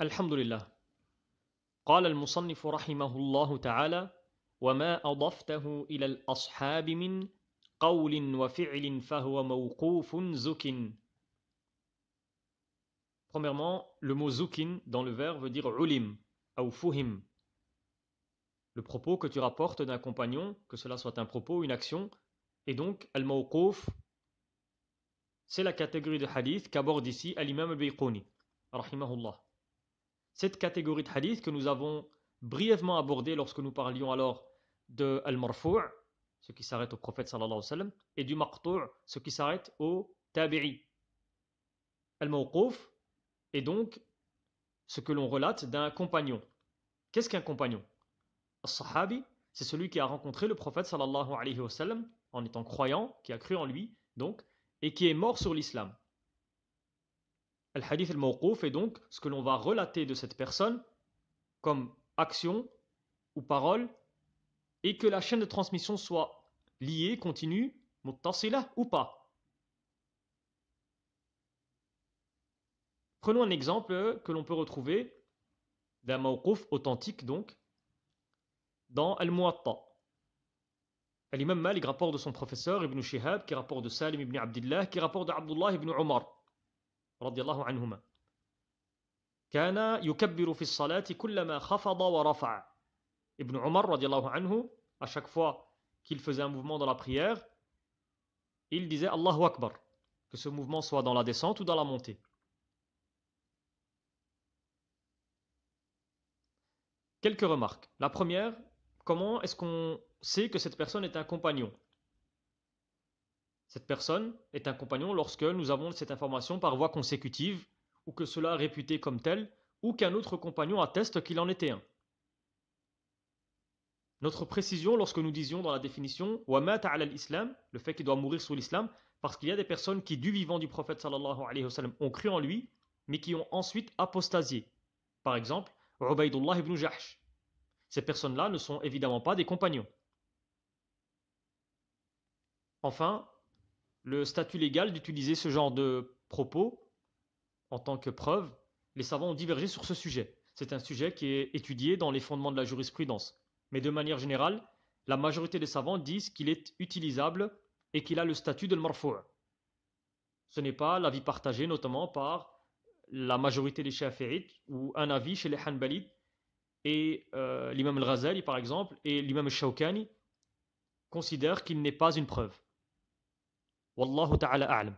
الحمد لله. قال المصنف رحمه الله تعالى: وما أضفته إلى الأصحاب من قول وفعل فهو موقوف زك. Premièrement, le mot zukin dans le verbe veut dire ulim ou fuhim. Le propos que tu rapportes d'un compagnon, que cela soit un propos ou une action, et donc al-mawquf, c'est la catégorie de hadith qu'aborde ici al-imam al-Bayquni, rahimahullah. Cette catégorie de hadith que nous avons brièvement abordée lorsque nous parlions alors de al-marfu', ce qui s'arrête au prophète sallallahu alayhi wa sallam, et du maqtu', ce qui s'arrête au tabi'i. Al-mawquf est donc ce que l'on relate d'un compagnon. Qu'est-ce qu'un compagnon? As-sahabi, c'est celui qui a rencontré le prophète sallallahu alayhi wa sallam en étant croyant, qui a cru en lui, donc, et qui est mort sur l'islam. Al-hadith al-mawquf est donc ce que l'on va relater de cette personne comme action ou parole, et que la chaîne de transmission soit liée, continue, muttasila ou pas. Prenons un exemple que l'on peut retrouver d'un mawquf authentique donc dans Al-Muwatta. L'imam Malik rapporte de son professeur Ibn Shihab, qui rapporte de Salim ibn Abdillah, qui rapporte d'Abdullah ibn Umar radiyallahu anhuma. كان يكبر في الصلاة كلما خفض ورفع. Ibn Umar radiyallahu anhu, à chaque fois qu'il faisait un mouvement dans la prière, il disait Allahu Akbar, que ce mouvement soit dans la descente ou dans la montée. Quelques remarques. La première, comment est-ce qu'on sait que cette personne est un compagnon? Cette personne est un compagnon lorsque nous avons cette information par voie consécutive, ou que cela est réputé comme tel, ou qu'un autre compagnon atteste qu'il en était un. Notre précision lorsque nous disions dans la définition wa mata ala l'islam, le fait qu'il doit mourir sur l'islam, parce qu'il y a des personnes qui du vivant du prophète sallallahu alayhi wa sallam ont cru en lui, mais qui ont ensuite apostasié. Par exemple, Ubaydullah ibn Jahsh. Ces personnes-là ne sont évidemment pas des compagnons. Enfin, le statut légal d'utiliser ce genre de propos en tant que preuve, les savants ont divergé sur ce sujet. C'est un sujet qui est étudié dans les fondements de la jurisprudence. Mais de manière générale, la majorité des savants disent qu'il est utilisable et qu'il a le statut de marfou'. Ce n'est pas l'avis partagé notamment par la majorité des shafi'ites ou un avis chez les hanbalites et l'imam al-Ghazali par exemple et l'imam al-Shawkani considèrent qu'il n'est pas une preuve. Wallahu ta'ala a'lam.